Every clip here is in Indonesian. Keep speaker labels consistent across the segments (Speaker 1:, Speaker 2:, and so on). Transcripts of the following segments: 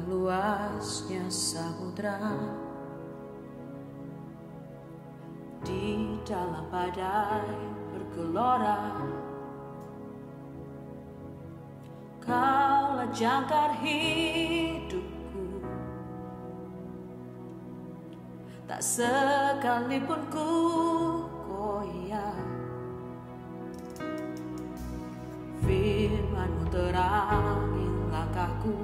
Speaker 1: luasnya samudra, di dalam badai bergelora. Kaulah jangkar hidupku, tak sekalipun ku goyah. Firman-Mu terangi langkahku,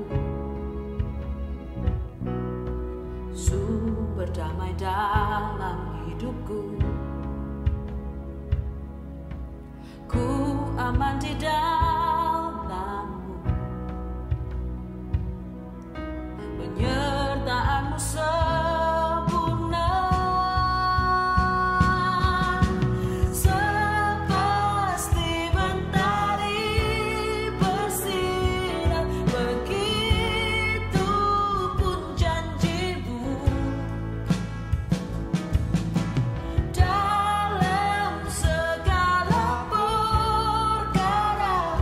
Speaker 1: sumber damai dalam hidupku. Ku aman di dalam-Mu, penyertaan-Mu sempurna. Sepasti mentari bersinar, begitu pun janji-Mu. Dalam segala perkara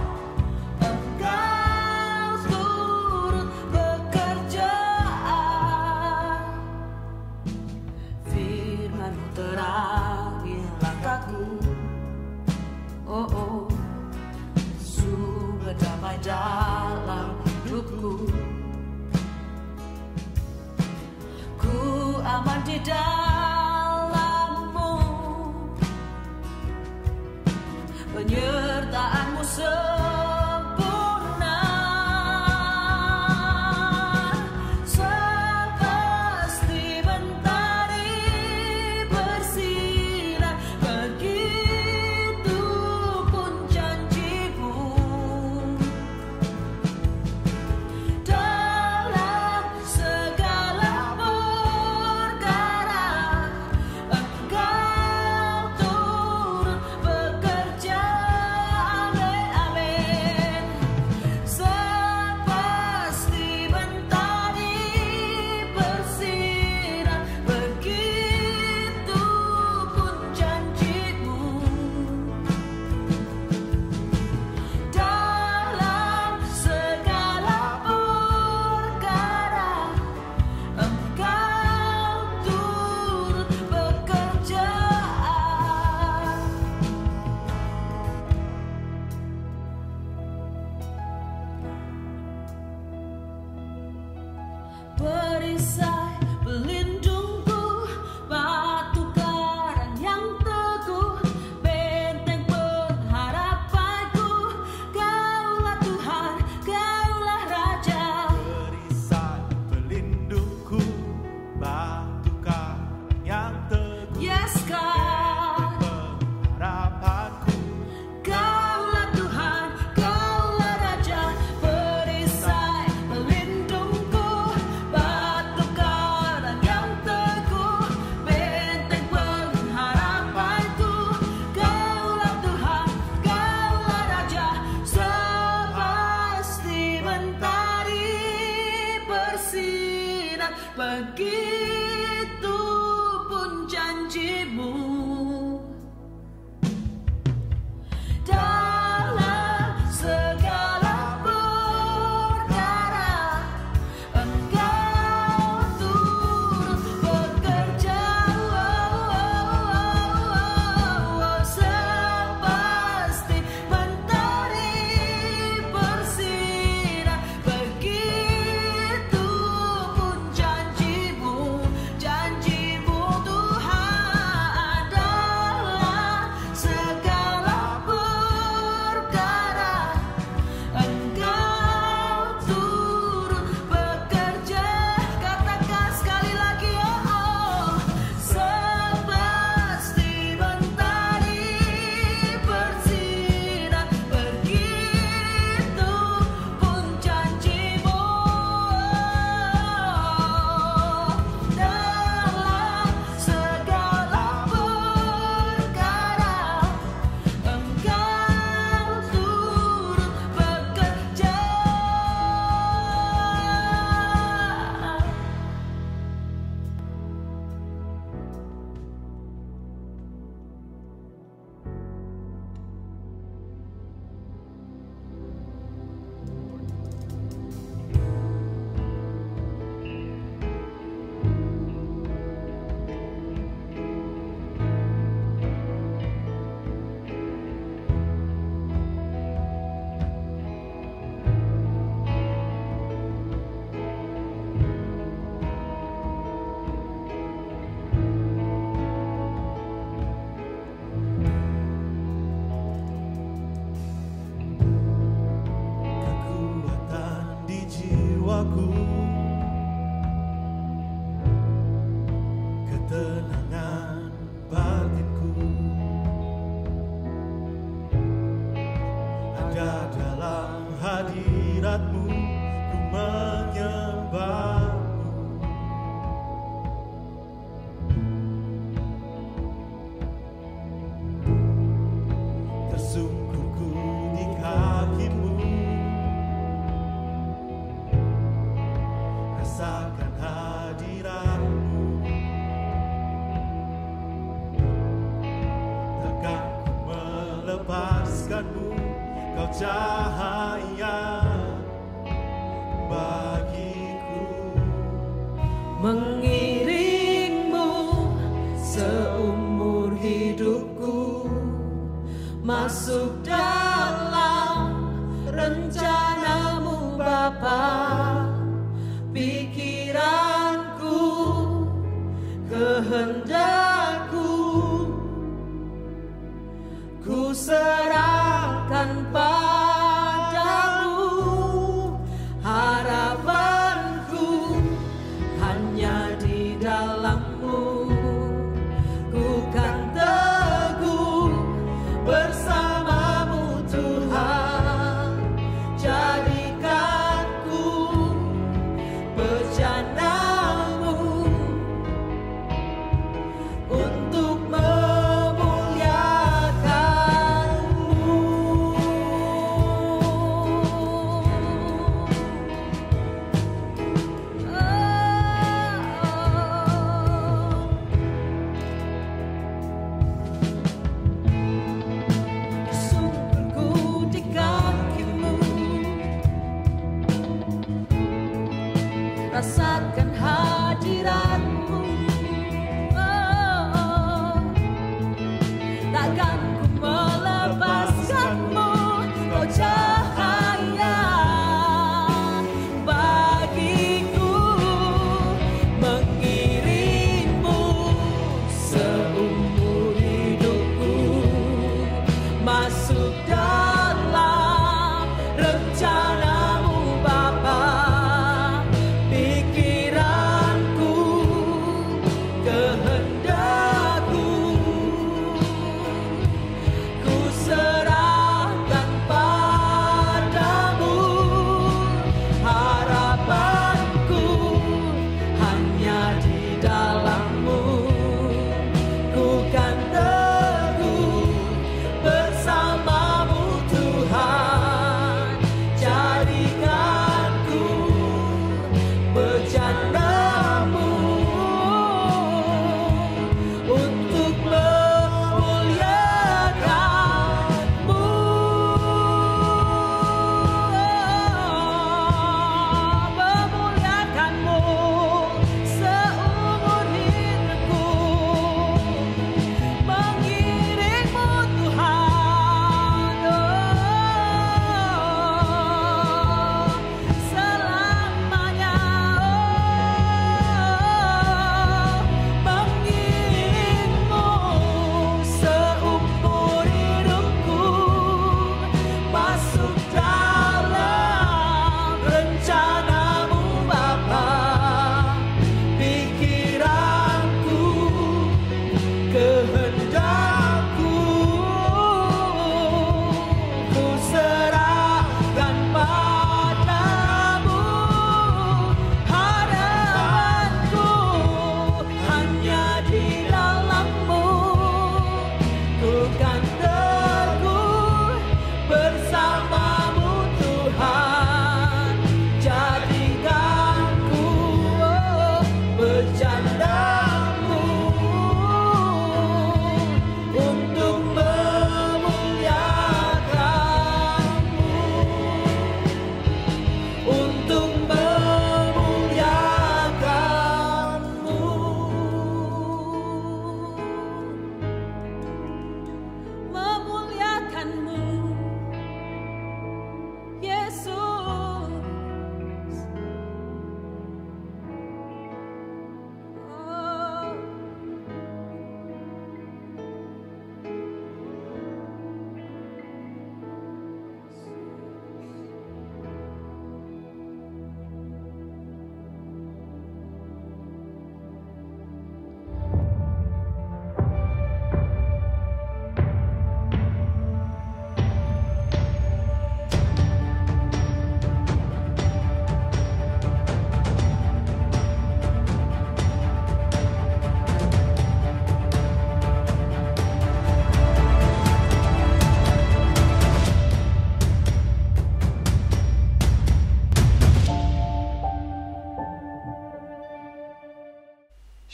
Speaker 2: ketenangan batinku ada dalam hadirat-Mu, ku menyembah-Mu. Tersungkur ku di kaki-Mu, rasakan hadirat-Mu. Takkan ku melepaskan-Mu, Kau cahaya bagiku.
Speaker 1: Mengiringmu seumur hidupku, masuk dalam rencana-Mu Bapa. Pikiranku, kehendakku, ku serahkan padamu. Harapanku hanya di dalam-Mu, ku kan teguh bersama-Mu Tuhan. Jadikanku bejana-Mu untuk memuliakan-Mu. Sungguhku di kaki-Mu, rasakan hadirat-Mu.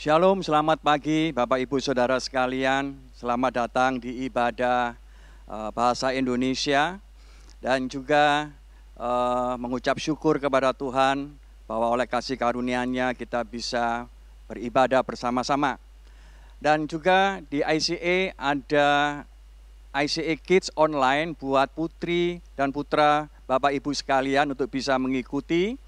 Speaker 3: Shalom, selamat pagi Bapak Ibu Saudara sekalian. Selamat datang di ibadah bahasa Indonesia. Dan juga mengucap syukur kepada Tuhan bahwa oleh kasih karunia-Nya kita bisa beribadah bersama-sama. Dan juga di ICA ada ICA Kids Online buat putri dan putra Bapak Ibu sekalian untuk bisa mengikuti.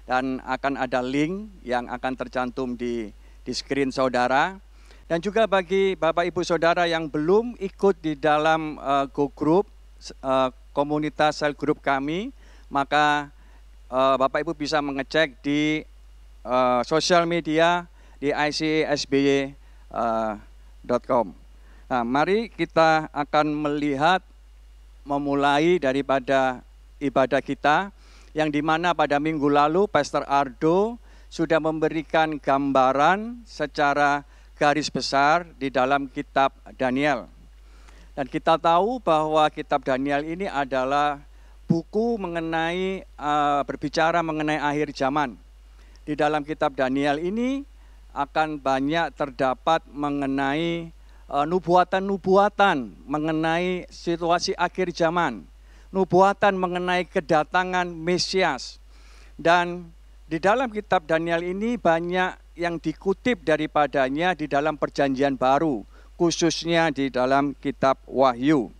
Speaker 3: Dan akan ada link yang akan tercantum di screen saudara. Dan juga bagi Bapak Ibu Saudara yang belum ikut di dalam Go Group, komunitas sel group kami, maka Bapak Ibu bisa mengecek di sosial media di icasby.com. Nah, mari kita akan memulai daripada ibadah kita, yang dimana pada minggu lalu Pastor Ardo sudah memberikan gambaran secara garis besar di dalam kitab Daniel. Dan kita tahu bahwa kitab Daniel ini adalah buku berbicara mengenai akhir zaman. Di dalam kitab Daniel ini akan banyak terdapat mengenai nubuatan-nubuatan mengenai situasi akhir zaman. Nubuatan mengenai kedatangan Mesias. Dan di dalam kitab Daniel ini banyak yang dikutip daripadanya di dalam Perjanjian Baru, khususnya di dalam kitab Wahyu.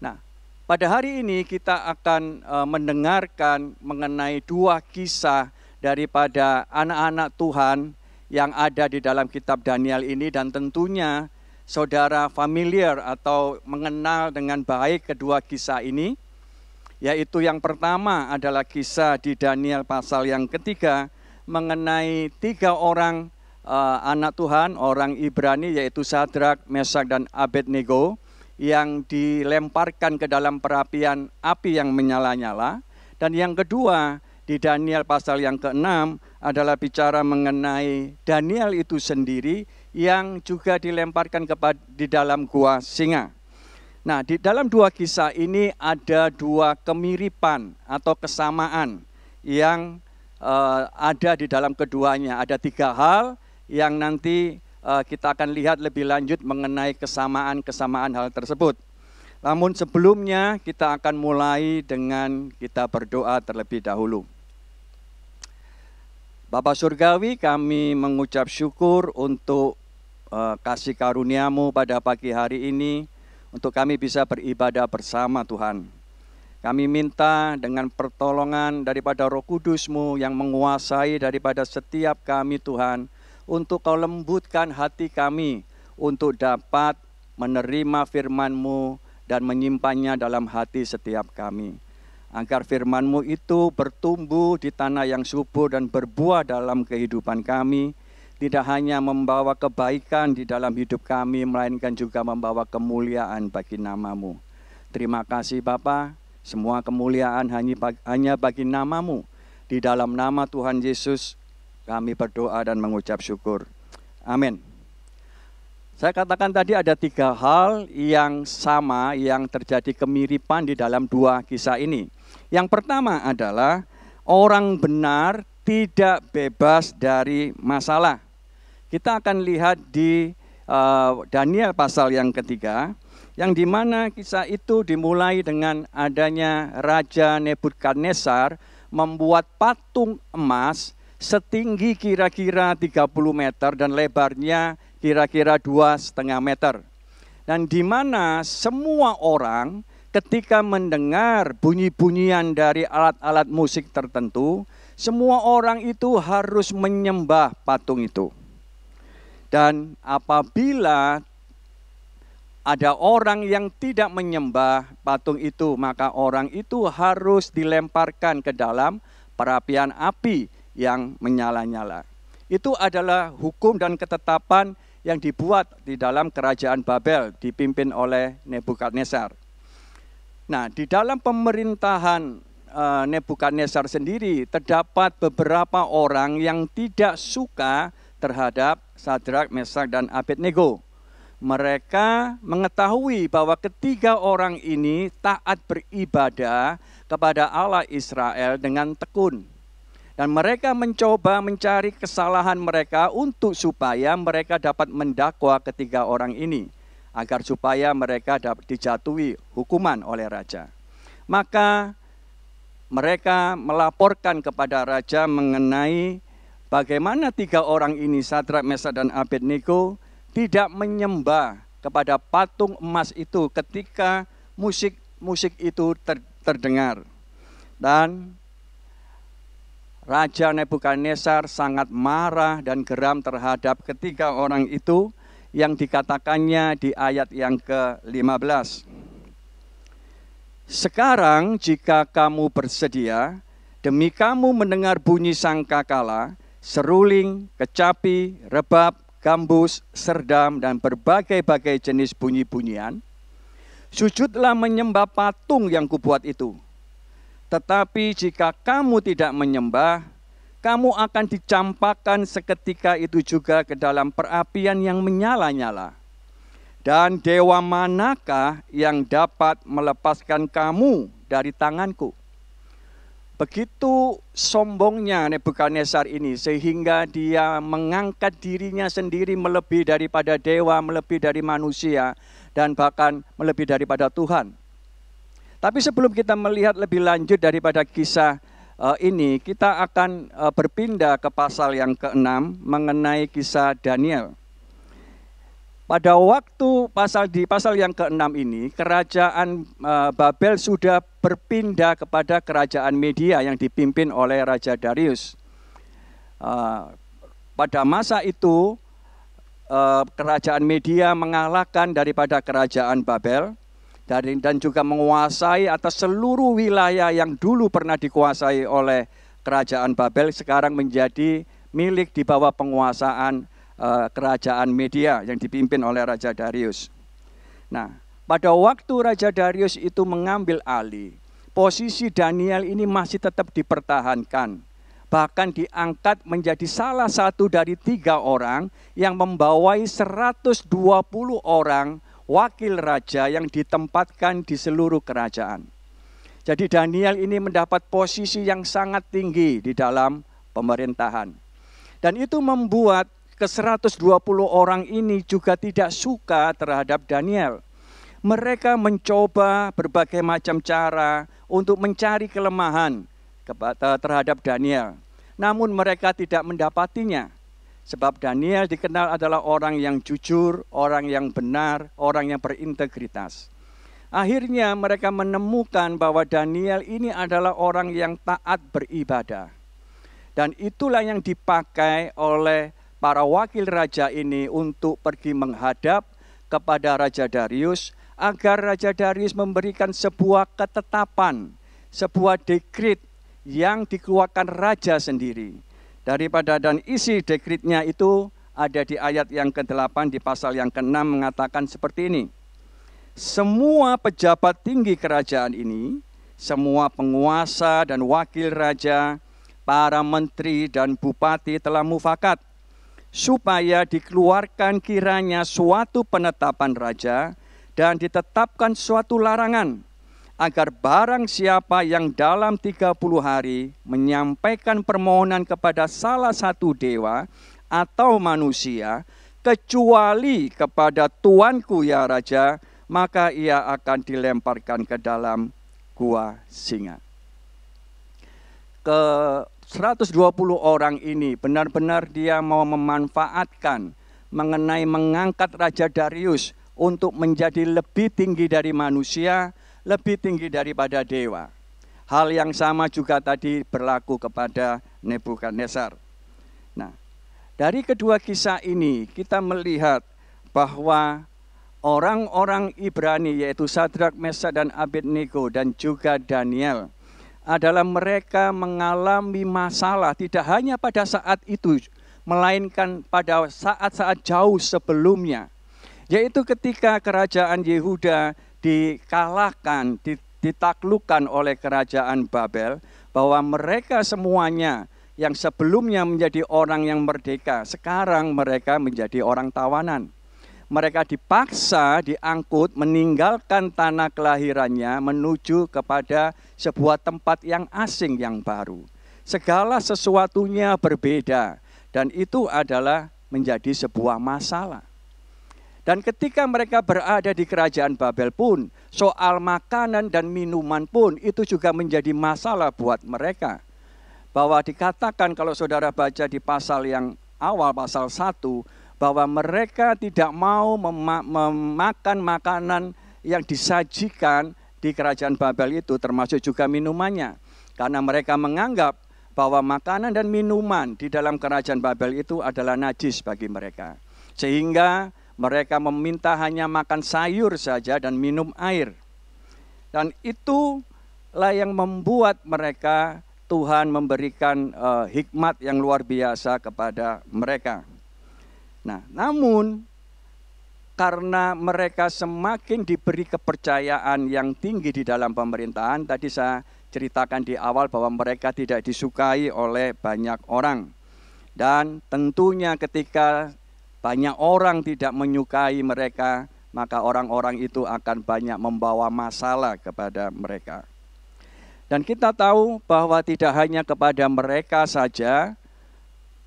Speaker 3: Nah, pada hari ini kita akan mendengarkan mengenai dua kisah daripada anak-anak Tuhan yang ada di dalam kitab Daniel ini, dan tentunya saudara familiar atau mengenal dengan baik kedua kisah ini, yaitu yang pertama adalah kisah di Daniel pasal yang ketiga mengenai 3 orang anak Tuhan, orang Ibrani, yaitu Sadrak, Mesak, dan Abednego, yang dilemparkan ke dalam perapian api yang menyala-nyala. Dan yang kedua di Daniel pasal yang ke-6 adalah bicara mengenai Daniel itu sendiri yang juga dilemparkan di dalam gua singa. Nah, di dalam dua kisah ini ada dua kemiripan atau kesamaan yang ada di dalam keduanya. Ada 3 hal yang nanti kita akan lihat lebih lanjut mengenai kesamaan-kesamaan hal tersebut. Namun sebelumnya kita akan mulai dengan kita berdoa terlebih dahulu. Bapa Surgawi, kami mengucap syukur untuk kasih karunia-Mu pada pagi hari ini, untuk kami bisa beribadah bersama Tuhan. Kami minta dengan pertolongan daripada Roh Kudus-Mu yang menguasai daripada setiap kami Tuhan, untuk Kau lembutkan hati kami untuk dapat menerima firman-Mu dan menyimpannya dalam hati setiap kami. Agar firman-Mu itu bertumbuh di tanah yang subur dan berbuah dalam kehidupan kami, tidak hanya membawa kebaikan di dalam hidup kami, melainkan juga membawa kemuliaan bagi nama-Mu. Terima kasih Bapa. Semua kemuliaan hanya bagi nama-Mu. Di dalam nama Tuhan Yesus kami berdoa dan mengucap syukur. Amin. Saya katakan tadi ada 3 hal yang sama yang terjadi kemiripan di dalam dua kisah ini. Yang pertama adalah orang benar tidak bebas dari masalah. Kita akan lihat di Daniel pasal yang ketiga, yang dimana kisah itu dimulai dengan adanya Raja Nebukadnezar membuat patung emas setinggi kira-kira 30 meter dan lebarnya kira-kira 2,5 meter. Dan dimana semua orang ketika mendengar bunyi-bunyian dari alat-alat musik tertentu, semua orang itu harus menyembah patung itu. Dan apabila ada orang yang tidak menyembah patung itu, maka orang itu harus dilemparkan ke dalam perapian api yang menyala-nyala. Itu adalah hukum dan ketetapan yang dibuat di dalam kerajaan Babel, dipimpin oleh Nebukadnezar. Nah, di dalam pemerintahan Nebukadnezar sendiri, terdapat beberapa orang yang tidak suka terhadap Sadrak, Mesak, dan Abednego. Mereka mengetahui bahwa ketiga orang ini taat beribadah kepada Allah Israel dengan tekun. Dan mereka mencoba mencari kesalahan mereka untuk supaya mereka dapat mendakwa ketiga orang ini, agar supaya mereka dapat dijatuhi hukuman oleh raja. Maka mereka melaporkan kepada raja mengenai bagaimana tiga orang ini, Sadrak, Mesak, dan Abednego, tidak menyembah kepada patung emas itu ketika musik itu terdengar. Dan Raja Nebukadnezar sangat marah dan geram terhadap ketiga orang itu yang dikatakannya di ayat yang ke-15. Sekarang jika kamu bersedia, demi kamu mendengar bunyi sangkakala, seruling, kecapi, rebab, gambus, serdam, dan berbagai-bagai jenis bunyi-bunyian, sujudlah menyembah patung yang kubuat itu. Tetapi jika kamu tidak menyembah, kamu akan dicampakkan seketika itu juga ke dalam perapian yang menyala-nyala. Dan dewa manakah yang dapat melepaskan kamu dari tanganku? Begitu sombongnya Nebukadnezar ini sehingga dia mengangkat dirinya sendiri melebihi daripada dewa, melebihi dari manusia, dan bahkan melebihi daripada Tuhan. Tapi sebelum kita melihat lebih lanjut daripada kisah ini, kita akan berpindah ke pasal yang ke-6 mengenai kisah Daniel. Pada waktu di pasal yang ke-6 ini, kerajaan Babel sudah berpindah kepada kerajaan Media yang dipimpin oleh Raja Darius. Pada masa itu, kerajaan Media mengalahkan daripada kerajaan Babel, dan juga menguasai atas seluruh wilayah yang dulu pernah dikuasai oleh kerajaan Babel, sekarang menjadi milik di bawah penguasaan kerajaan Media yang dipimpin oleh Raja Darius. Nah, pada waktu Raja Darius itu mengambil alih, posisi Daniel ini masih tetap dipertahankan. Bahkan diangkat menjadi salah satu dari 3 orang yang membawai 120 orang wakil raja yang ditempatkan di seluruh kerajaan. Jadi Daniel ini mendapat posisi yang sangat tinggi di dalam pemerintahan. Dan itu membuat ke-120 orang ini juga tidak suka terhadap Daniel. Mereka mencoba berbagai macam cara untuk mencari kelemahan terhadap Daniel. Namun mereka tidak mendapatinya. Sebab Daniel dikenal adalah orang yang jujur, orang yang benar, orang yang berintegritas. Akhirnya mereka menemukan bahwa Daniel ini adalah orang yang taat beribadah. Dan itulah yang dipakai oleh para wakil raja ini untuk pergi menghadap kepada Raja Darius, agar Raja Darius memberikan sebuah ketetapan, sebuah dekrit yang dikeluarkan raja sendiri. Dan isi dekritnya itu ada di ayat yang ke-8 di pasal yang ke-6 mengatakan seperti ini. Semua pejabat tinggi kerajaan ini, semua penguasa dan wakil raja, para menteri dan bupati telah mufakat, supaya dikeluarkan kiranya suatu penetapan raja dan ditetapkan suatu larangan, agar barang siapa yang dalam 30 hari menyampaikan permohonan kepada salah satu dewa atau manusia, kecuali kepada tuanku ya raja, maka ia akan dilemparkan ke dalam gua singa. Ke 120 orang ini benar-benar dia mau memanfaatkan mengenai mengangkat Raja Darius untuk menjadi lebih tinggi dari manusia, lebih tinggi daripada dewa. Hal yang sama juga tadi berlaku kepada Nebukadnezar. Nah, dari kedua kisah ini kita melihat bahwa orang-orang Ibrani yaitu Sadrak, Mesak, dan Abednego dan juga Daniel adalah mereka mengalami masalah tidak hanya pada saat itu, melainkan pada saat-saat jauh sebelumnya. Yaitu ketika kerajaan Yehuda dikalahkan, ditaklukkan oleh kerajaan Babel, bahwa mereka semuanya yang sebelumnya menjadi orang yang merdeka, sekarang mereka menjadi orang tawanan. Mereka dipaksa diangkut meninggalkan tanah kelahirannya menuju kepada sebuah tempat yang asing yang baru. Segala sesuatunya berbeda dan itu adalah menjadi sebuah masalah. Dan ketika mereka berada di kerajaan Babel pun, soal makanan dan minuman pun itu juga menjadi masalah buat mereka. Bahwa dikatakan kalau saudara baca di pasal yang awal, pasal 1, bahwa mereka tidak mau memakan makanan yang disajikan di kerajaan Babel itu, termasuk juga minumannya. Karena mereka menganggap bahwa makanan dan minuman di dalam kerajaan Babel itu adalah najis bagi mereka. Sehingga mereka meminta hanya makan sayur saja dan minum air. Dan itulah yang membuat mereka, Tuhan memberikan hikmat yang luar biasa kepada mereka. Nah, namun karena mereka semakin diberi kepercayaan yang tinggi di dalam pemerintahan, tadi saya ceritakan di awal bahwa mereka tidak disukai oleh banyak orang. Dan tentunya ketika banyak orang tidak menyukai mereka, maka orang-orang itu akan banyak membawa masalah kepada mereka. Dan kita tahu bahwa tidak hanya kepada mereka saja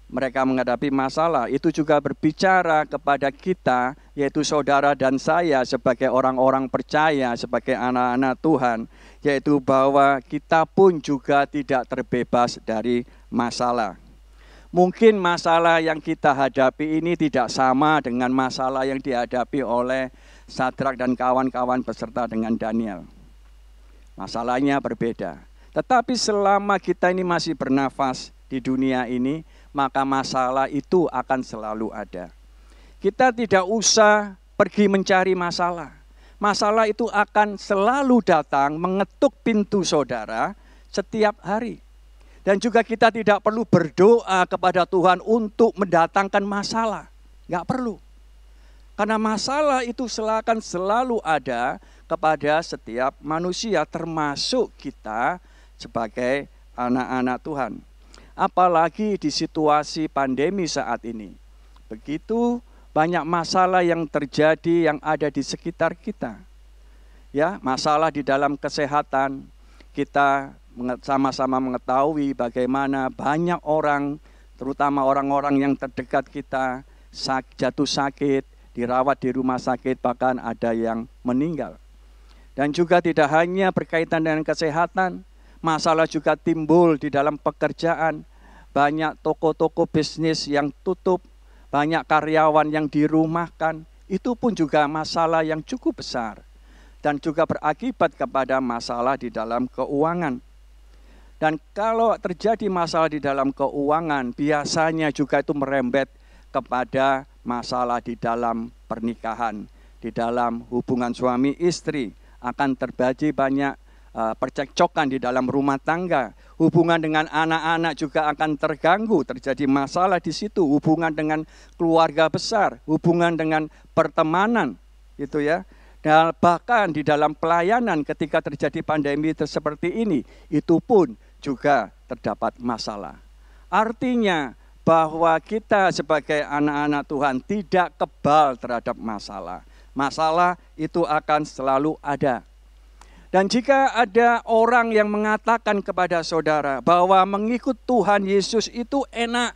Speaker 3: mereka menghadapi masalah, itu juga berbicara kepada kita, yaitu saudara dan saya sebagai orang-orang percaya, sebagai anak-anak Tuhan, yaitu bahwa kita pun juga tidak terbebas dari masalah. Mungkin masalah yang kita hadapi ini tidak sama dengan masalah yang dihadapi oleh Sadrak dan kawan-kawan beserta dengan Daniel. Masalahnya berbeda. Tetapi selama kita ini masih bernafas di dunia ini, maka masalah itu akan selalu ada. Kita tidak usah pergi mencari masalah. Masalah itu akan selalu datang mengetuk pintu saudara setiap hari. Dan juga kita tidak perlu berdoa kepada Tuhan untuk mendatangkan masalah. Enggak perlu. Karena masalah itu akan selalu ada kepada setiap manusia, termasuk kita sebagai anak-anak Tuhan. Apalagi di situasi pandemi saat ini. Begitu banyak masalah yang terjadi yang ada di sekitar kita. Ya, masalah di dalam kesehatan, kita sama-sama mengetahui bagaimana banyak orang, terutama orang-orang yang terdekat kita, jatuh sakit, dirawat di rumah sakit, bahkan ada yang meninggal. Dan juga tidak hanya berkaitan dengan kesehatan, masalah juga timbul di dalam pekerjaan. Banyak toko-toko bisnis yang tutup, banyak karyawan yang dirumahkan, itu pun juga masalah yang cukup besar. Dan juga berakibat kepada masalah di dalam keuangan. Dan kalau terjadi masalah di dalam keuangan, biasanya juga itu merembet kepada masalah di dalam pernikahan, di dalam hubungan suami istri, akan terjadi banyak percekcokan di dalam rumah tangga. Hubungan dengan anak-anak juga akan terganggu, terjadi masalah di situ. Hubungan dengan keluarga besar, hubungan dengan pertemanan, gitu ya. Dan bahkan di dalam pelayanan ketika terjadi pandemi seperti ini, itu pun juga terdapat masalah. Artinya bahwa kita sebagai anak-anak Tuhan tidak kebal terhadap masalah. Masalah itu akan selalu ada. Dan jika ada orang yang mengatakan kepada saudara bahwa mengikut Tuhan Yesus itu enak,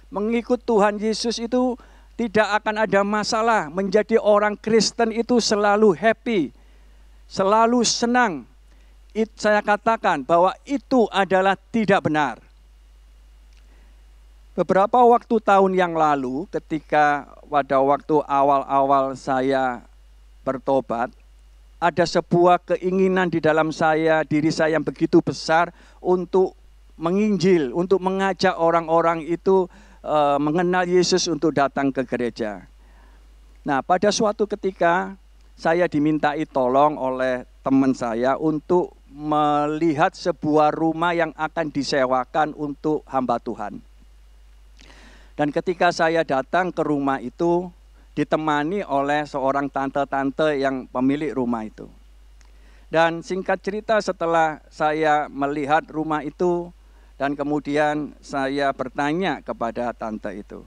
Speaker 3: mengikut Tuhan Yesus itu tidak akan ada masalah, menjadi orang Kristen itu selalu happy, selalu senang, saya katakan bahwa itu adalah tidak benar. Beberapa waktu tahun yang lalu, ketika pada waktu awal-awal saya bertobat, ada sebuah keinginan di dalam diri saya yang begitu besar untuk menginjil, untuk mengajak orang-orang itu mengenal Yesus untuk datang ke gereja. Nah, pada suatu ketika saya dimintai tolong oleh teman saya untuk melihat sebuah rumah yang akan disewakan untuk hamba Tuhan. Dan ketika saya datang ke rumah itu, ditemani oleh seorang tante-tante yang pemilik rumah itu. Dan singkat cerita setelah saya melihat rumah itu, dan kemudian saya bertanya kepada tante itu,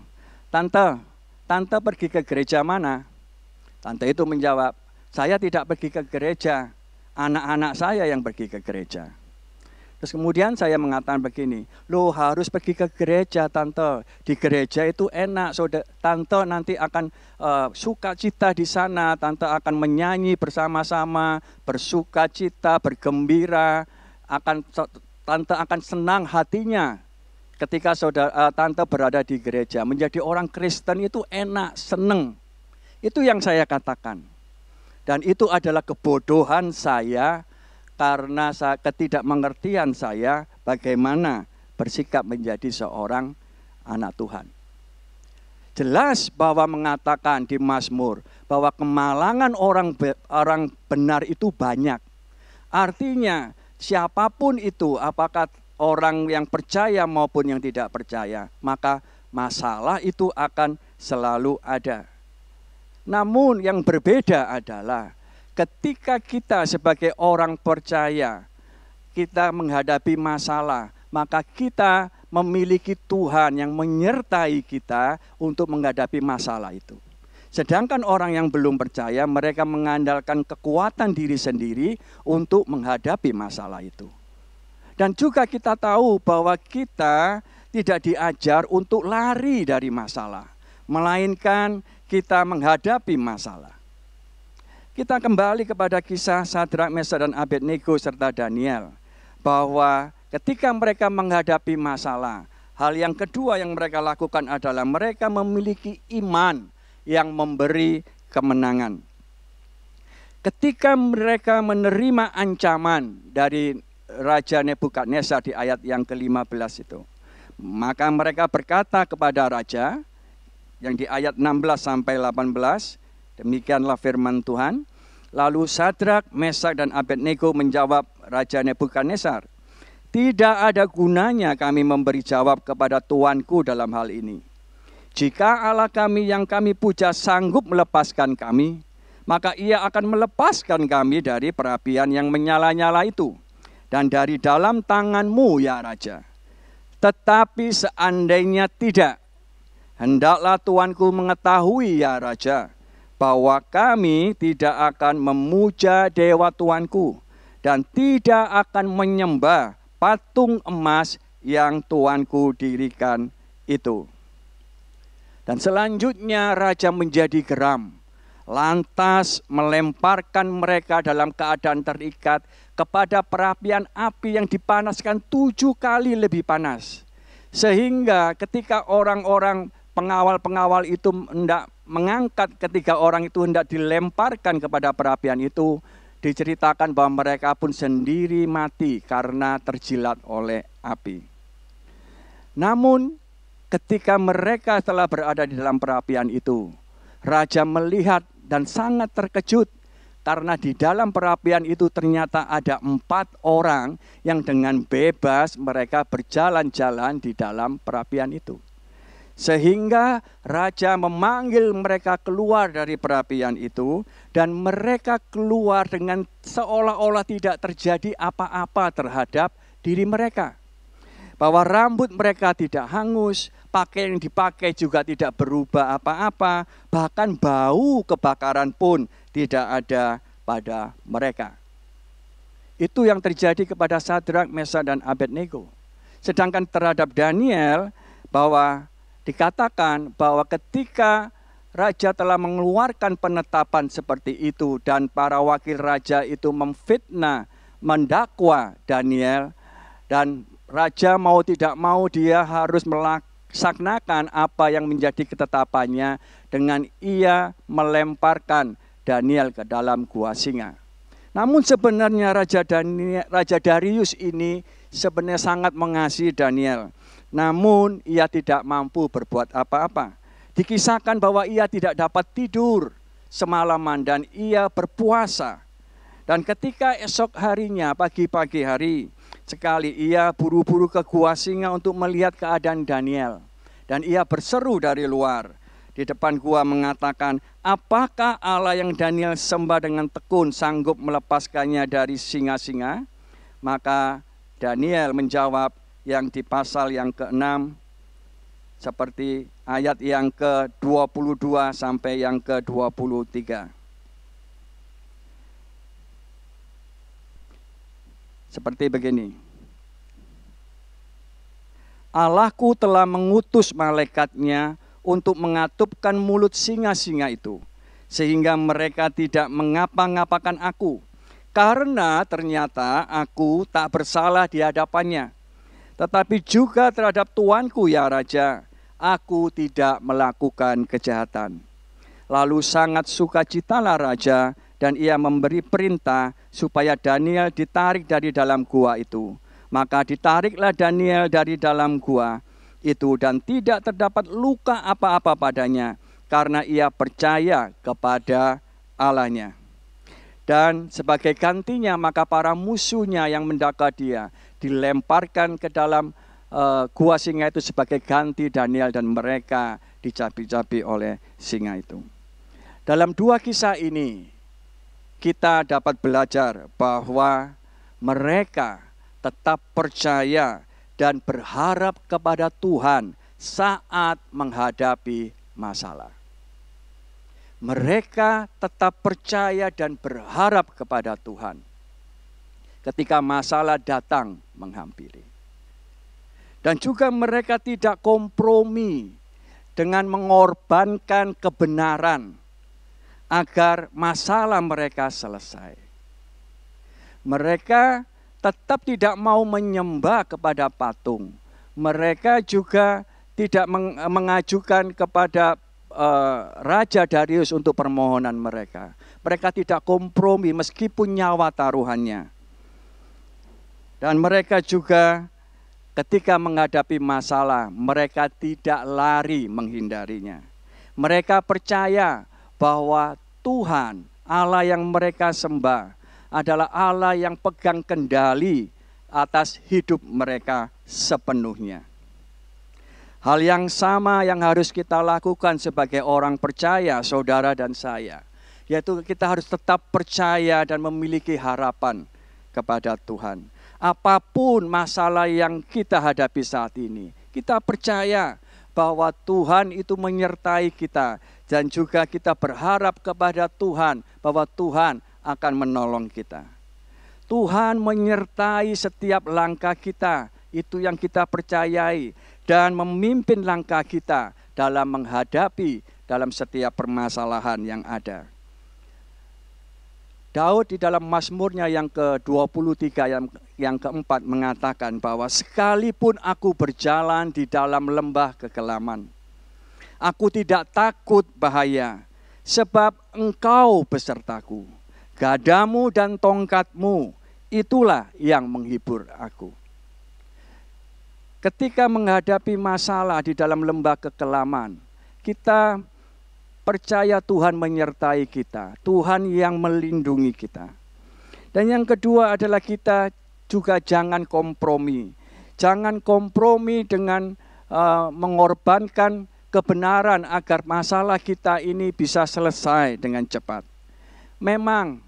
Speaker 3: Tante pergi ke gereja mana? Tante itu menjawab, saya tidak pergi ke gereja, anak-anak saya yang pergi ke gereja. Terus kemudian saya mengatakan begini, lo harus pergi ke gereja tante. Di gereja itu enak, tante nanti akan sukacita di sana. Tante akan menyanyi bersama-sama, bersukacita, bergembira. Tante akan senang hatinya ketika tante berada di gereja. Menjadi orang Kristen itu enak, senang. Itu yang saya katakan. Dan itu adalah kebodohan saya, karena ketidakmengertian saya bagaimana bersikap menjadi seorang anak Tuhan. Jelas bahwa mengatakan di Mazmur bahwa kemalangan orang benar itu banyak. Artinya siapapun itu, apakah orang yang percaya maupun yang tidak percaya, maka masalah itu akan selalu ada. Namun yang berbeda adalah ketika kita sebagai orang percaya, kita menghadapi masalah, maka kita memiliki Tuhan yang menyertai kita untuk menghadapi masalah itu. Sedangkan orang yang belum percaya, mereka mengandalkan kekuatan diri sendiri untuk menghadapi masalah itu. Dan juga kita tahu bahwa kita tidak diajar untuk lari dari masalah, melainkan kita menghadapi masalah. Kita kembali kepada kisah Sadrak, Mesak, dan Abednego serta Daniel. Bahwa ketika mereka menghadapi masalah, hal yang kedua yang mereka lakukan adalah mereka memiliki iman yang memberi kemenangan. Ketika mereka menerima ancaman dari Raja Nebukadnezar di ayat yang ke-15 itu, maka mereka berkata kepada Raja, yang di ayat 16 sampai 18, demikianlah firman Tuhan. Lalu Sadrak, Mesak, dan Abednego menjawab Raja Nebukadnezar, tidak ada gunanya kami memberi jawab kepada tuanku dalam hal ini. Jika Allah kami yang kami puja sanggup melepaskan kami, maka ia akan melepaskan kami dari perapian yang menyala-nyala itu, dan dari dalam tanganmu ya Raja. Tetapi seandainya tidak, hendaklah tuanku mengetahui ya Raja, bahwa kami tidak akan memuja dewa tuanku dan tidak akan menyembah patung emas yang tuanku dirikan itu. Dan selanjutnya raja menjadi geram, lantas melemparkan mereka dalam keadaan terikat kepada perapian api yang dipanaskan 7 kali lebih panas. Sehingga ketika orang-orang pengawal-pengawal itu hendak mengangkat, ketika orang itu hendak dilemparkan kepada perapian itu, diceritakan bahwa mereka pun sendiri mati karena terjilat oleh api. Namun ketika mereka telah berada di dalam perapian itu, raja melihat dan sangat terkejut karena di dalam perapian itu ternyata ada 4 orang yang dengan bebas mereka berjalan-jalan di dalam perapian itu. Sehingga raja memanggil mereka keluar dari perapian itu, dan mereka keluar dengan seolah-olah tidak terjadi apa-apa terhadap diri mereka. Bahwa rambut mereka tidak hangus, pakaian yang dipakai juga tidak berubah apa-apa, bahkan bau kebakaran pun tidak ada pada mereka. Itu yang terjadi kepada Sadrak, Mesak, dan Abednego. Sedangkan terhadap Daniel, bahwa dikatakan bahwa ketika raja telah mengeluarkan penetapan seperti itu dan para wakil raja itu memfitnah, mendakwa Daniel, dan raja mau tidak mau dia harus melaksanakan apa yang menjadi ketetapannya dengan ia melemparkan Daniel ke dalam gua singa. Namun sebenarnya Raja Darius ini sebenarnya sangat mengasihi Daniel. Namun ia tidak mampu berbuat apa-apa. Dikisahkan bahwa ia tidak dapat tidur semalaman dan ia berpuasa. Dan ketika esok harinya, pagi-pagi hari, sekali ia buru-buru ke gua singa untuk melihat keadaan Daniel. Dan ia berseru dari luar di depan gua mengatakan, apakah Allah yang Daniel sembah dengan tekun sanggup melepaskannya dari singa-singa? Maka Daniel menjawab, yang di pasal yang ke-6 seperti ayat yang ke-22 sampai yang ke-23. Seperti begini. Allahku telah mengutus malaikatnya untuk mengatupkan mulut singa-singa itu, sehingga mereka tidak mengapa-ngapakan aku. Karena ternyata aku tak bersalah di hadapannya. Tetapi juga terhadap tuanku ya Raja, aku tidak melakukan kejahatan. Lalu sangat sukacitalah Raja, dan ia memberi perintah supaya Daniel ditarik dari dalam gua itu. Maka ditariklah Daniel dari dalam gua itu, dan tidak terdapat luka apa-apa padanya, karena ia percaya kepada Allahnya. Dan sebagai gantinya maka para musuhnya yang mendakwa dia dilemparkan ke dalam gua singa itu sebagai ganti Daniel, dan mereka dicabi-cabi oleh singa itu. Dalam dua kisah ini kita dapat belajar bahwa mereka tetap percaya dan berharap kepada Tuhan saat menghadapi masalah. Mereka tetap percaya dan berharap kepada Tuhan ketika masalah datang menghampiri. Dan juga mereka tidak kompromi dengan mengorbankan kebenaran agar masalah mereka selesai. Mereka tetap tidak mau menyembah kepada patung. Mereka juga tidak mengajukan kepada Raja Darius untuk permohonan mereka. Mereka tidak kompromi meskipun nyawa taruhannya. Dan mereka juga ketika menghadapi masalah, mereka tidak lari menghindarinya. Mereka percaya bahwa Tuhan, Allah yang mereka sembah, adalah Allah yang pegang kendali atas hidup mereka sepenuhnya. Hal yang sama yang harus kita lakukan sebagai orang percaya, saudara dan saya, yaitu kita harus tetap percaya dan memiliki harapan kepada Tuhan. Apapun masalah yang kita hadapi saat ini, kita percaya bahwa Tuhan itu menyertai kita, dan juga kita berharap kepada Tuhan bahwa Tuhan akan menolong kita. Tuhan menyertai setiap langkah kita, itu yang kita percayai, dan memimpin langkah kita dalam menghadapi dalam setiap permasalahan yang ada. Daud di dalam Mazmurnya yang ke-23 yang keempat mengatakan bahwa sekalipun aku berjalan di dalam lembah kekelaman, aku tidak takut bahaya, sebab Engkau besertaku. Gadamu dan tongkatmu, itulah yang menghibur aku. Ketika menghadapi masalah di dalam lembah kekelaman, kita percaya Tuhan menyertai kita, Tuhan yang melindungi kita. Dan yang kedua adalah kita juga jangan kompromi. Jangan kompromi dengan mengorbankan kebenaran agar masalah kita ini bisa selesai dengan cepat. Memang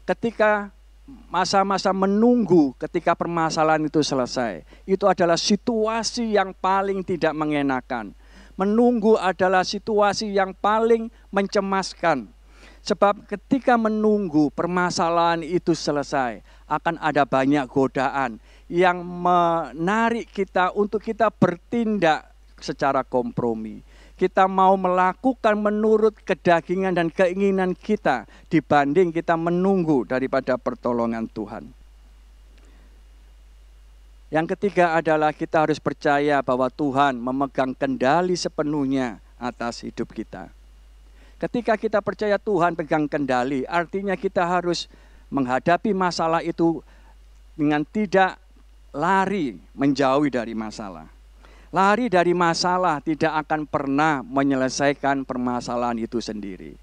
Speaker 3: ketika masa-masa menunggu ketika permasalahan itu selesai, itu adalah situasi yang paling tidak mengenakan. Menunggu adalah situasi yang paling mencemaskan. Sebab ketika menunggu permasalahan itu selesai, akan ada banyak godaan yang menarik kita untuk kita bertindak secara kompromi. Kita mau melakukan menurut kedagingan dan keinginan kita dibanding kita menunggu daripada pertolongan Tuhan. Yang ketiga adalah kita harus percaya bahwa Tuhan memegang kendali sepenuhnya atas hidup kita. Ketika kita percaya Tuhan pegang kendali, artinya kita harus menghadapi masalah itu dengan tidak lari menjauhi dari masalah. Lari dari masalah tidak akan pernah menyelesaikan permasalahan itu sendiri.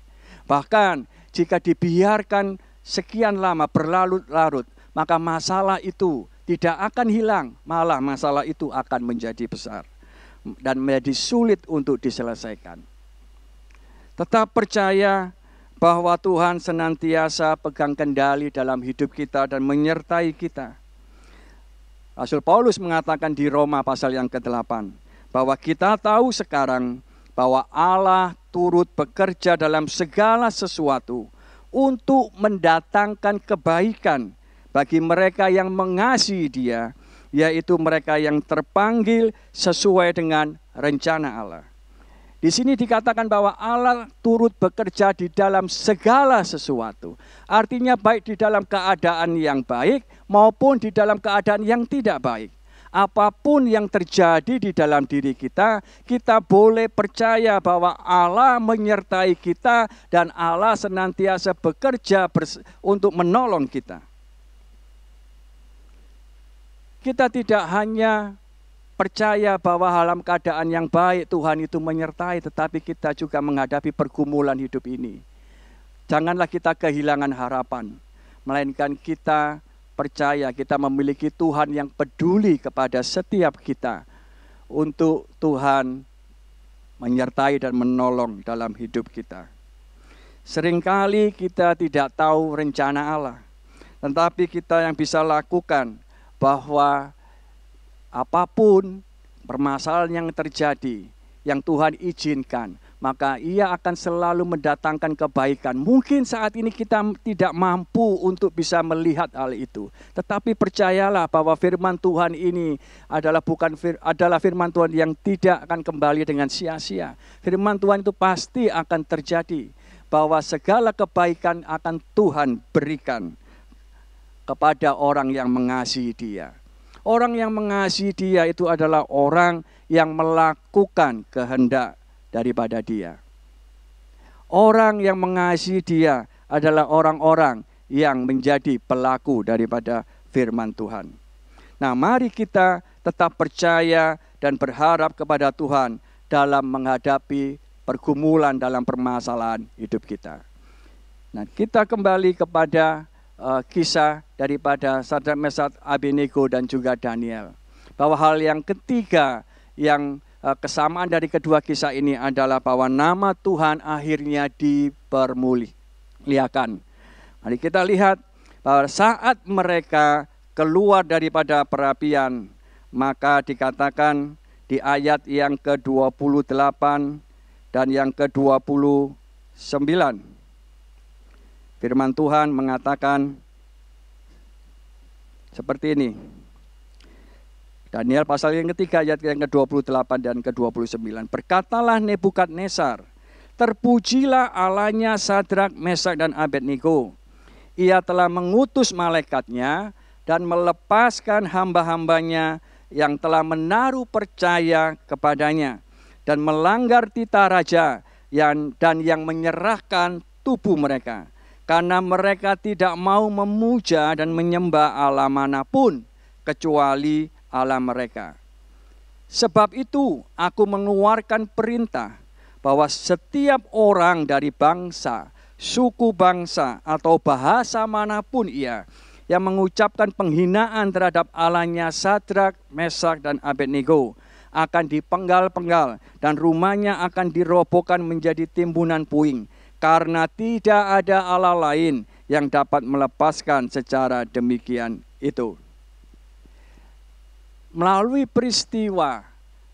Speaker 3: Bahkan jika dibiarkan sekian lama berlarut-larut, maka masalah itu tidak akan hilang, malah masalah itu akan menjadi besar dan menjadi sulit untuk diselesaikan. Tetap percaya bahwa Tuhan senantiasa pegang kendali dalam hidup kita dan menyertai kita. Rasul Paulus mengatakan di Roma pasal yang ke-8, bahwa kita tahu sekarang bahwa Allah turut bekerja dalam segala sesuatu untuk mendatangkan kebaikan bagi mereka yang mengasihi Dia, yaitu mereka yang terpanggil sesuai dengan rencana Allah. Di sini dikatakan bahwa Allah turut bekerja di dalam segala sesuatu. Artinya baik di dalam keadaan yang baik maupun di dalam keadaan yang tidak baik. Apapun yang terjadi di dalam diri kita, kita boleh percaya bahwa Allah menyertai kita dan Allah senantiasa bekerja untuk menolong kita. Kita tidak hanya percaya bahwa dalam keadaan yang baik Tuhan itu menyertai, tetapi kita juga menghadapi pergumulan hidup ini. Janganlah kita kehilangan harapan, melainkan kita percaya kita memiliki Tuhan yang peduli kepada setiap kita untuk Tuhan menyertai dan menolong dalam hidup kita. Seringkali kita tidak tahu rencana Allah, tetapi kita yang bisa lakukan bahwa apapun permasalahan yang terjadi, yang Tuhan izinkan, maka Ia akan selalu mendatangkan kebaikan. Mungkin saat ini kita tidak mampu untuk bisa melihat hal itu, tetapi percayalah bahwa firman Tuhan ini adalah firman Tuhan yang tidak akan kembali dengan sia-sia. Firman Tuhan itu pasti akan terjadi, bahwa segala kebaikan akan Tuhan berikan kepada orang yang mengasihi Dia. Orang yang mengasihi Dia itu adalah orang yang melakukan kehendak daripada Dia. Orang yang mengasihi Dia adalah orang-orang yang menjadi pelaku daripada firman Tuhan. Nah, mari kita tetap percaya dan berharap kepada Tuhan dalam menghadapi pergumulan dalam permasalahan hidup kita. Nah, kita kembali kepada kisah daripada Sadrak, Mesak, Abednego dan juga Daniel. Bahwa hal yang ketiga yang kesamaan dari kedua kisah ini adalah bahwa nama Tuhan akhirnya dipermuliakan. Mari kita lihat bahwa saat mereka keluar daripada perapian, maka dikatakan di ayat yang ke-28 dan yang ke-29. Firman Tuhan mengatakan seperti ini. Daniel pasal yang ketiga ayat yang ke-28 dan ke-29. Berkatalah Nebukadnezar, terpujilah Allahnya Sadrak, Mesak dan Abednego. Ia telah mengutus malaikatnya dan melepaskan hamba-hambanya yang telah menaruh percaya kepadanya dan melanggar titah raja dan yang menyerahkan tubuh mereka. Karena mereka tidak mau memuja dan menyembah Allah manapun kecuali Allah mereka. Sebab itu aku mengeluarkan perintah bahwa setiap orang dari bangsa, suku bangsa atau bahasa manapun ia yang mengucapkan penghinaan terhadap Allahnya Sadrak, Mesak dan Abednego akan dipenggal-penggal dan rumahnya akan dirobohkan menjadi timbunan puing. Karena tidak ada Allah lain yang dapat melepaskan secara demikian itu. Melalui peristiwa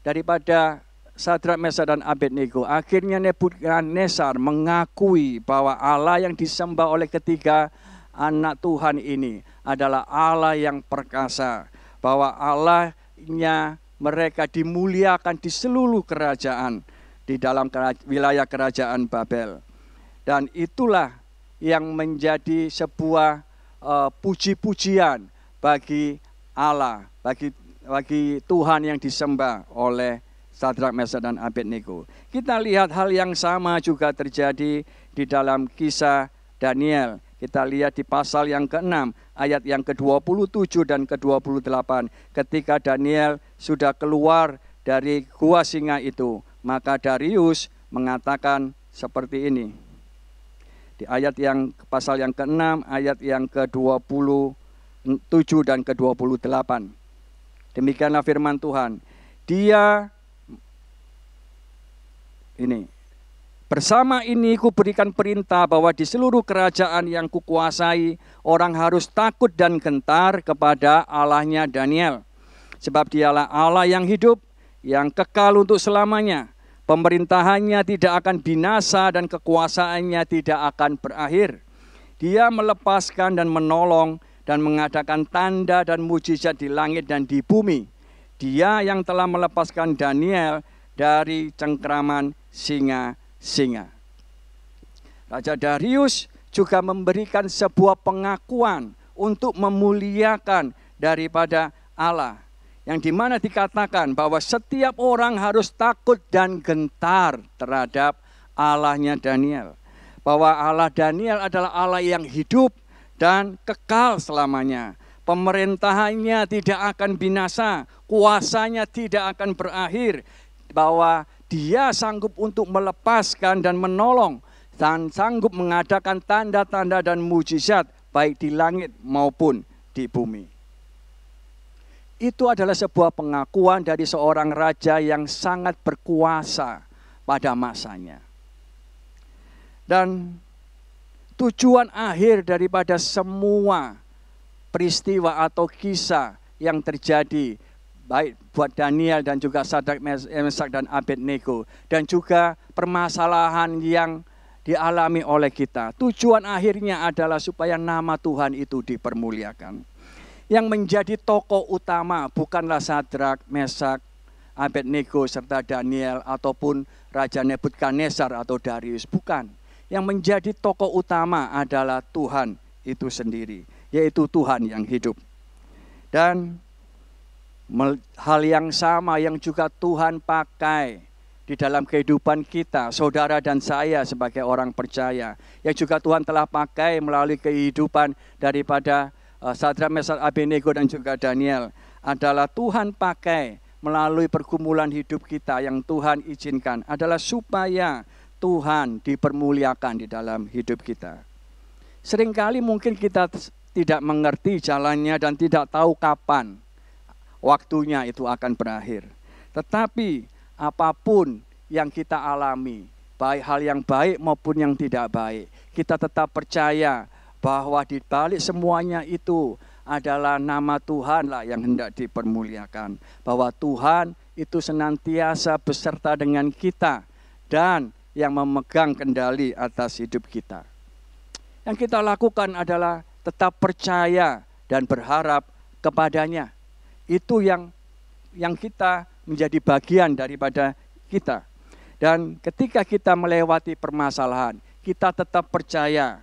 Speaker 3: daripada Sadrak, Mesak dan Abednego, akhirnya Nebukadnezar mengakui bahwa Allah yang disembah oleh ketiga anak Tuhan ini adalah Allah yang perkasa. Bahwa Allahnya mereka dimuliakan di seluruh kerajaan di dalam wilayah kerajaan Babel. Dan itulah yang menjadi sebuah puji-pujian bagi Allah, bagi Tuhan yang disembah oleh Sadrak, Mesak dan Abednego. Kita lihat hal yang sama juga terjadi di dalam kisah Daniel. Kita lihat di pasal yang ke-6, ayat yang ke-27 dan ke-28. Ketika Daniel sudah keluar dari gua singa itu, maka Darius mengatakan seperti ini. Di ayat yang pasal yang ke-6, ayat yang ke-27 dan ke-28. Demikianlah firman Tuhan. Bersama ini ku berikan perintah bahwa di seluruh kerajaan yang kukuasai, orang harus takut dan gentar kepada Allahnya Daniel. Sebab dialah Allah yang hidup, yang kekal untuk selamanya. Pemerintahannya tidak akan binasa dan kekuasaannya tidak akan berakhir. Dia melepaskan dan menolong dan mengadakan tanda dan mujizat di langit dan di bumi. Dia yang telah melepaskan Daniel dari cengkraman singa-singa. Raja Darius juga memberikan sebuah pengakuan untuk memuliakan daripada Allah, yang dimana dikatakan bahwa setiap orang harus takut dan gentar terhadap Allahnya Daniel. Bahwa Allah Daniel adalah Allah yang hidup dan kekal selamanya. Pemerintahannya tidak akan binasa, kuasanya tidak akan berakhir. Bahwa dia sanggup untuk melepaskan dan menolong, dan sanggup mengadakan tanda-tanda dan mujizat baik di langit maupun di bumi. Itu adalah sebuah pengakuan dari seorang raja yang sangat berkuasa pada masanya. Dan tujuan akhir daripada semua peristiwa atau kisah yang terjadi baik buat Daniel dan juga Sadrak, Mesak dan Abednego, dan juga permasalahan yang dialami oleh kita. Tujuan akhirnya adalah supaya nama Tuhan itu dipermuliakan. Yang menjadi tokoh utama bukanlah Sadrak, Mesak, Abednego serta Daniel ataupun Raja Nebukadnezar atau Darius, bukan. Yang menjadi tokoh utama adalah Tuhan itu sendiri, yaitu Tuhan yang hidup. Dan hal yang sama yang juga Tuhan pakai di dalam kehidupan kita, saudara dan saya sebagai orang percaya, yang juga Tuhan telah pakai melalui kehidupan daripada Sadrak, Mesak, Abednego dan juga Daniel, adalah Tuhan pakai melalui pergumulan hidup kita yang Tuhan izinkan, adalah supaya Tuhan dipermuliakan di dalam hidup kita. Seringkali mungkin kita tidak mengerti jalannya dan tidak tahu kapan waktunya itu akan berakhir. Tetapi apapun yang kita alami, baik hal yang baik maupun yang tidak baik, kita tetap percaya bahwa di balik semuanya itu adalah nama Tuhan lah yang hendak dipermuliakan. Bahwa Tuhan itu senantiasa beserta dengan kita dan yang memegang kendali atas hidup kita. Yang kita lakukan adalah tetap percaya dan berharap kepadanya. Itu yang kita menjadi bagian daripada kita. Dan ketika kita melewati permasalahan, kita tetap percaya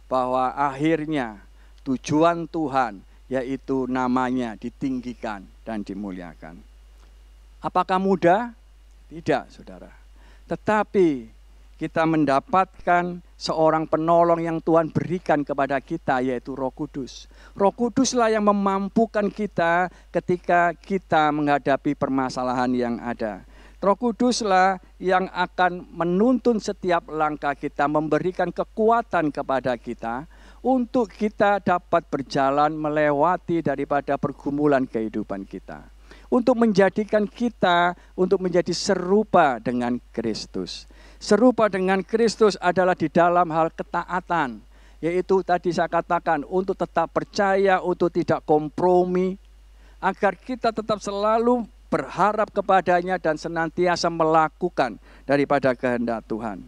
Speaker 3: bahwa akhirnya tujuan Tuhan, yaitu namanya ditinggikan dan dimuliakan. Apakah mudah? Tidak, saudara. Tetapi kita mendapatkan seorang penolong yang Tuhan berikan kepada kita, yaitu Roh Kudus. Roh Kuduslah yang memampukan kita ketika kita menghadapi permasalahan yang ada. Roh Kuduslah yang akan menuntun setiap langkah kita, memberikan kekuatan kepada kita untuk kita dapat berjalan melewati daripada pergumulan kehidupan kita. Untuk menjadikan kita untuk menjadi serupa dengan Kristus. Serupa dengan Kristus adalah di dalam hal ketaatan. Yaitu tadi saya katakan untuk tetap percaya, untuk tidak kompromi. Agar kita tetap selalu berharap kepadanya dan senantiasa melakukan daripada kehendak Tuhan.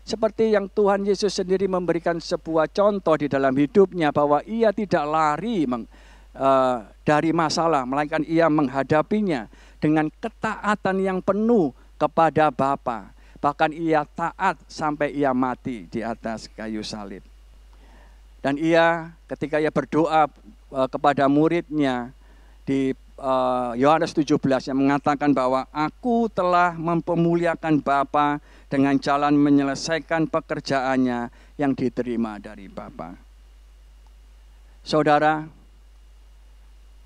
Speaker 3: Seperti yang Tuhan Yesus sendiri memberikan sebuah contoh di dalam hidupnya bahwa ia tidak lari dari masalah, melainkan ia menghadapinya dengan ketaatan yang penuh kepada Bapa. Bahkan ia taat sampai ia mati di atas kayu salib. Dan ia ketika ia berdoa kepada muridnya di Yohanes 17 yang mengatakan bahwa aku telah mempermuliakan Bapa dengan jalan menyelesaikan pekerjaannya yang diterima dari Bapa. Saudara,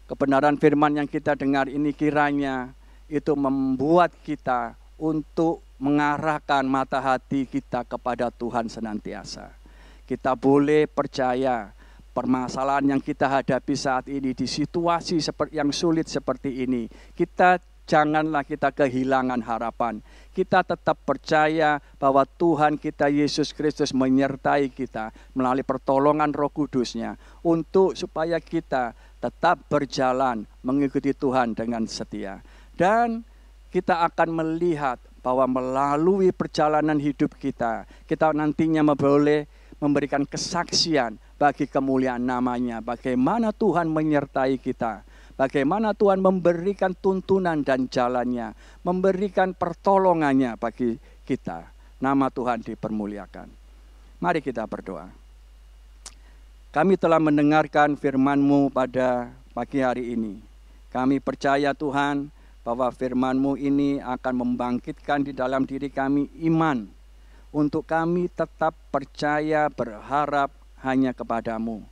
Speaker 3: kebenaran firman yang kita dengar ini kiranya itu membuat kita untuk mengarahkan mata hati kita kepada Tuhan senantiasa. Kita boleh percaya permasalahan yang kita hadapi saat ini di situasi yang sulit seperti ini. Janganlah kita kehilangan harapan. Kita tetap percaya bahwa Tuhan kita Yesus Kristus menyertai kita melalui pertolongan Roh Kudus-Nya untuk supaya kita tetap berjalan mengikuti Tuhan dengan setia. Dan kita akan melihat bahwa melalui perjalanan hidup kita, kita nantinya boleh memberikan kesaksian bagi kemuliaan nama-Nya. Bagaimana Tuhan menyertai kita, bagaimana Tuhan memberikan tuntunan dan jalannya, memberikan pertolongannya bagi kita. Nama Tuhan dipermuliakan. Mari kita berdoa. Kami telah mendengarkan firman-Mu pada pagi hari ini. Kami percaya Tuhan bahwa firman-Mu ini akan membangkitkan di dalam diri kami iman untuk kami tetap percaya berharap hanya kepada-Mu.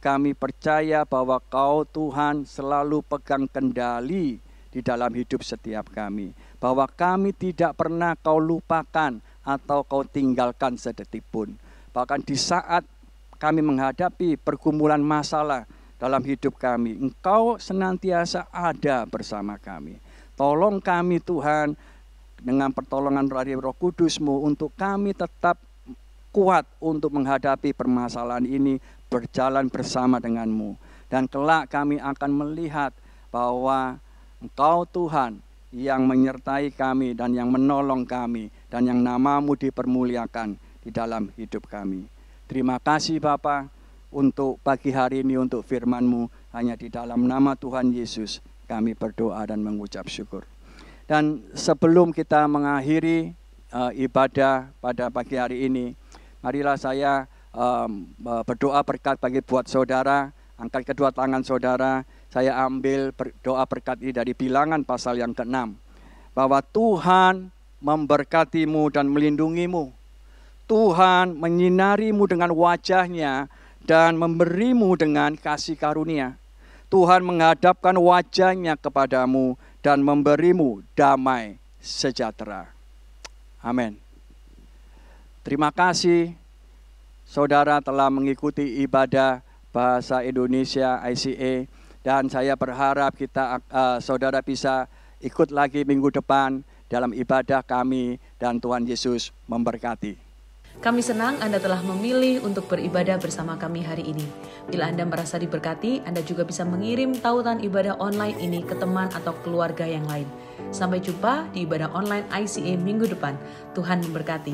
Speaker 3: Kami percaya bahwa Kau Tuhan selalu pegang kendali di dalam hidup setiap kami. Bahwa kami tidak pernah Kau lupakan atau Kau tinggalkan sedetik pun. Bahkan di saat kami menghadapi pergumulan masalah dalam hidup kami, Engkau senantiasa ada bersama kami. Tolong kami Tuhan dengan pertolongan dari Roh Kudus-Mu untuk kami tetap kuat untuk menghadapi permasalahan ini, berjalan bersama dengan-Mu. Dan kelak kami akan melihat bahwa Engkau Tuhan yang menyertai kami dan yang menolong kami dan yang nama-Mu dipermuliakan di dalam hidup kami. Terima kasih Bapa untuk pagi hari ini, untuk firman-Mu. Hanya di dalam nama Tuhan Yesus kami berdoa dan mengucap syukur. Dan sebelum kita mengakhiri ibadah pada pagi hari ini, marilah saya berdoa berkat bagi buat saudara. Angkat kedua tangan saudara, saya ambil doa berkat ini dari Bilangan pasal yang ke-6. Bahwa Tuhan memberkatimu dan melindungimu. Tuhan menyinarimu dengan wajah-Nya dan memberimu dengan kasih karunia. Tuhan menghadapkan wajah-Nya kepadamu dan memberimu damai sejahtera. Amin. Terima kasih saudara telah mengikuti ibadah bahasa Indonesia ICA, dan saya berharap saudara bisa ikut lagi minggu depan dalam ibadah kami, dan Tuhan Yesus memberkati.
Speaker 4: Kami senang Anda telah memilih untuk beribadah bersama kami hari ini. Bila Anda merasa diberkati, Anda juga bisa mengirim tautan ibadah online ini ke teman atau keluarga yang lain. Sampai jumpa di ibadah online ICA minggu depan. Tuhan memberkati.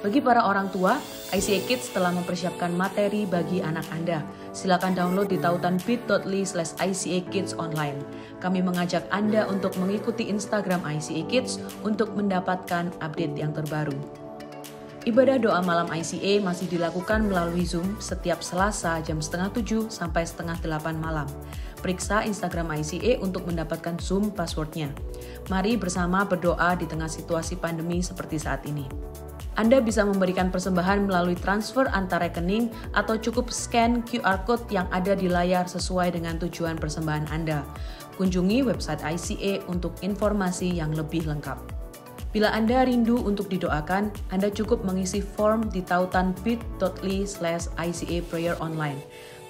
Speaker 4: Bagi para orang tua, ICA Kids telah mempersiapkan materi bagi anak Anda. Silakan download di tautan bit.ly/ICA Kids online. Kami mengajak Anda untuk mengikuti Instagram ICA Kids untuk mendapatkan update yang terbaru. Ibadah doa malam ICA masih dilakukan melalui Zoom setiap Selasa jam 6:30 sampai 7:30 malam. Periksa Instagram ICA untuk mendapatkan Zoom passwordnya. Mari bersama berdoa di tengah situasi pandemi seperti saat ini. Anda bisa memberikan persembahan melalui transfer antar rekening atau cukup scan QR Code yang ada di layar sesuai dengan tujuan persembahan Anda. Kunjungi website ICA untuk informasi yang lebih lengkap. Bila Anda rindu untuk didoakan, Anda cukup mengisi form di tautan bit.ly/ICA Prayer Online.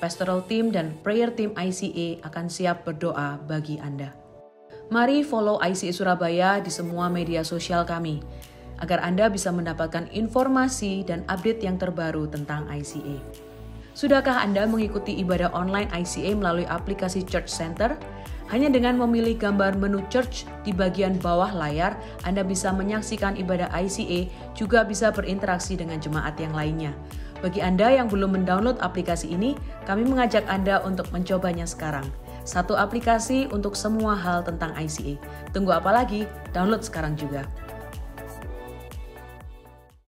Speaker 4: Pastoral Team dan Prayer Team ICA akan siap berdoa bagi Anda. Mari follow ICA Surabaya di semua media sosial kami, agar Anda bisa mendapatkan informasi dan update yang terbaru tentang ICA. Sudahkah Anda mengikuti ibadah online ICA melalui aplikasi Church Center? Hanya dengan memilih gambar menu church di bagian bawah layar, Anda bisa menyaksikan ibadah ICA, juga bisa berinteraksi dengan jemaat yang lainnya. Bagi Anda yang belum mendownload aplikasi ini, kami mengajak Anda untuk mencobanya sekarang. Satu aplikasi untuk semua hal tentang ICA. Tunggu apa lagi? Download sekarang juga.